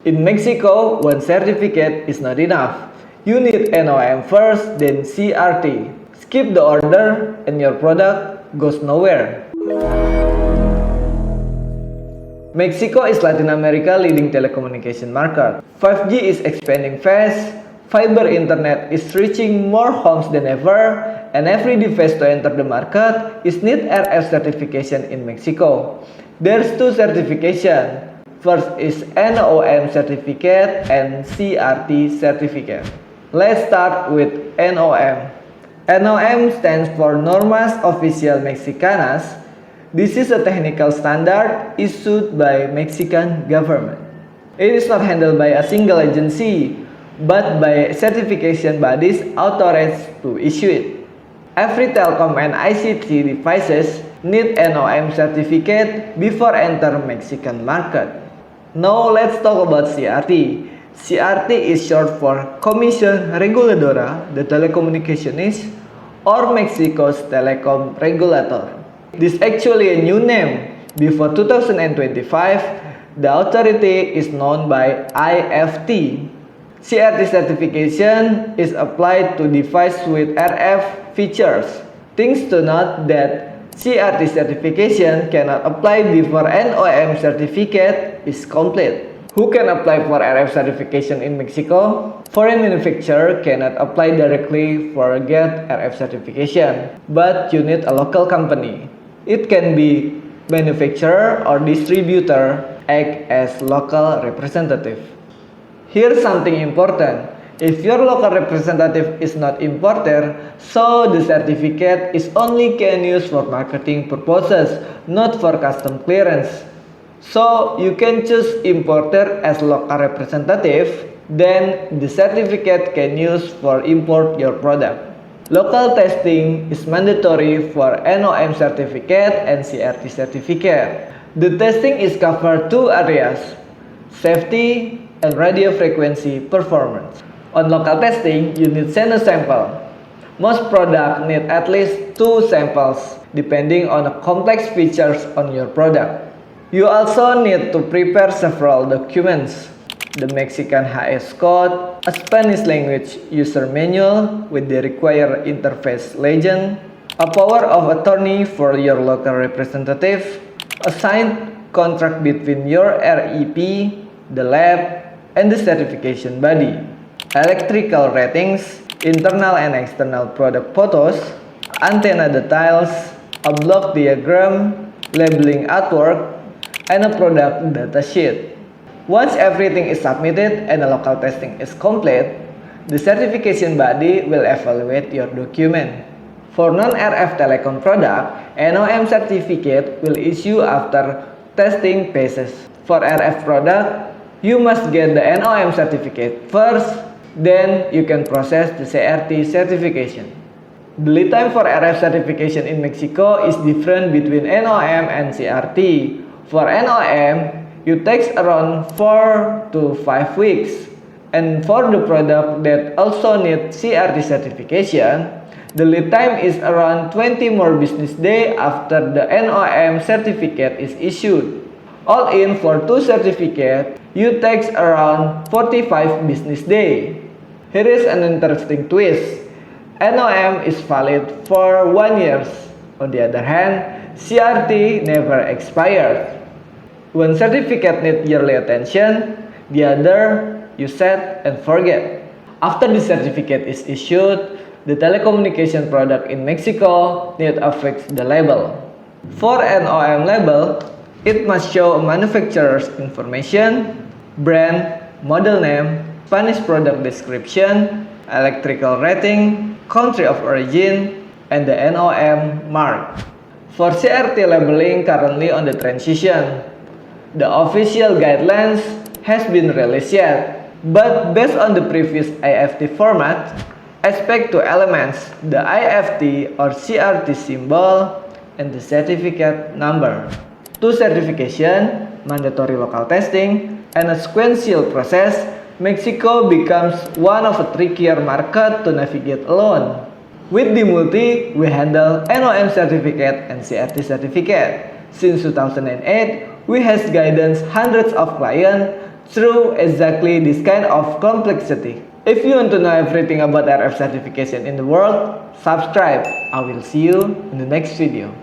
In Mexico, one certificate is not enough. You need NOM first, then CRT. Skip the order and your product goes nowhere. Mexico is Latin America's leading telecommunication market. 5G is expanding fast, fiber internet is reaching more homes than ever, and every device to enter the market is need RF certification in Mexico. There's two certifications. First is NOM certificate and CRT certificate. Let's start with NOM. NOM stands for Normas Oficial Mexicanas. This is a technical standard issued by Mexican government. It is not handled by a single agency, but by certification bodies authorized to issue it. Every telecom and ICT devices need NOM certificate before enter Mexican market. Now let's talk about CRT. CRT is short for Comisión Reguladora de Telecomunicaciones or Mexico's telecom regulator. This is actually a new name. Before 2025, the authority is known by IFT. CRT certification is applied to devices with RF features. Things to note that CRT certification cannot apply before NOM certificate is complete. Who can apply for RF certification in Mexico? Foreign manufacturer cannot apply directly for get RF certification, but you need a local company. It can be manufacturer or distributor act as local representative. Here's something important. If your local representative is not importer, so the certificate is only can use for marketing purposes, not for custom clearance. So you can choose importer as local representative, then the certificate can use for import your product. Local testing is mandatory for NOM certificate and CRT certificate. The testing is covered two areas, safety and radio frequency performance. On local testing, you need send a sample. Most products need at least 2 samples, depending on the complex features on your product. You also need to prepare several documents. The Mexican HS code, a Spanish language user manual with the required interface legend, a power of attorney for your local representative, a signed contract between your REP, the lab, and the certification body, electrical ratings, internal and external product photos, antenna details, a block diagram, labeling artwork, and a product data sheet. Once everything is submitted and the local testing is complete, the certification body will evaluate your document. For non-RF telecom product, NOM certificate will issue after testing phases. For RF product, you must get the NOM certificate first, then you can process the CRT certification. The lead time for RF certification in Mexico is different between NOM and CRT. For NOM, it takes around 4 to 5 weeks. And for the product that also need CRT certification, the lead time is around 20 more business days after the NOM certificate is issued. All in for 2 certificates, it takes around 45 business days. Here is an interesting twist. NOM is valid for 1 year. On the other hand, CRT never expires. One certificate needs yearly attention, the other you set and forget. After the certificate is issued, the telecommunication product in Mexico need to affix the label. For NOM label, it must show a manufacturer's information, brand, model name, Spanish product description, electrical rating, country of origin, and the NOM mark. For CRT labeling currently on the transition. The official guidelines has been released yet, but based on the previous IFT format, expect 2 elements, the IFT or CRT symbol and the certificate number. 2 certification, mandatory local testing, and a sequential process, Mexico becomes one of a trickier market to navigate alone. With Dimulti, we handle NOM certificate and CRT certificate. Since 2008, we has guidance hundreds of clients through exactly this kind of complexity. If you want to know everything about RF certification in the world, subscribe. I will see you in the next video.